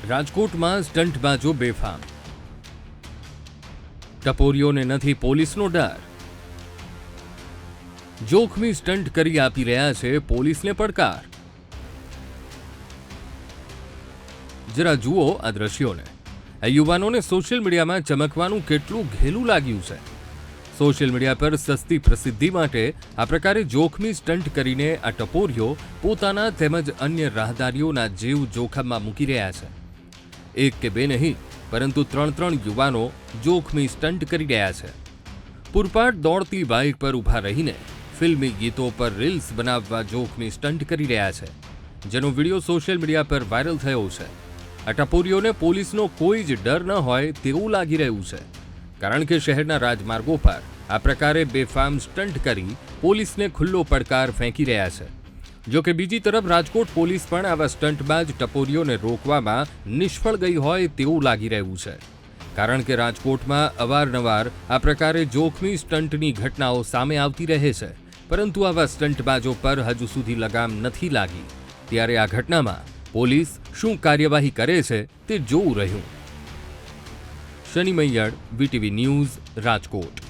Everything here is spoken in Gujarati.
રાજકોટમાં સ્ટંટબાજો બેફામ, ટપોરીઓને નથી પોલીસનો ડર. જોખમી સ્ટંટ કરી આપી રહ્યા છે પોલીસને પડકાર. જરા જુઓ આ દ્રશ્યોને. આ યુવાનોને સોશિયલ મીડિયામાં ચમકવાનું કેટલું ઘેલું લાગ્યું છે. સોશિયલ મીડિયા પર સસ્તી પ્રસિદ્ધિ માટે આ પ્રકારે જોખમી સ્ટંટ કરીને આ ટપોરીઓ પોતાના તેમજ અન્ય રાહદારીઓના જીવ જોખમમાં મૂકી રહ્યા છે. એક કે બે નહીં, પરંતુ 3 યુવાનો જોખમી સ્ટંટ કરી રહ્યા છે. પૂરપાટ દોડતી બાઇક પર ઊભા રહીને ફિલ્મી ગીતો પર રીલ્સ બનાવવા જોખમી સ્ટંટ કરી રહ્યા છે, જેનો વિડીયો સોશિયલ મીડિયા પર વાયરલ થયો છે. આ ટપોરીઓને પોલીસનો કોઈ જ ડર ન હોય તેવું લાગી રહ્યું છે, કારણ કે શહેરના રાજમાર્ગો પર આ પ્રકારે બેફામ સ્ટંટ કરી પોલીસને ખુલ્લો પડકાર ફેંકી રહ્યા છે. જો કે બીજી તરફ રાજકોટ પોલીસ પણ આવા સ્ટંટબાજ ટપોરીઓને રોકવામાં નિષ્ફળ ગઈ હોય તેવું લાગી રહ્યું છે, કારણ કે રાજકોટમાં અવારનવાર આ પ્રકારે જોખમી સ્ટંટની ઘટનાઓ સામે આવતી રહે છે, પરંતુ આવા સ્ટંટબાજો પર હજુ સુધી લગામ નથી લાગી. ત્યારે આ ઘટનામાં પોલીસ શું કાર્યવાહી કરે છે તે જોવું રહ્યું. શનિ મૈયડ, VTV ન્યૂઝ, રાજકોટ.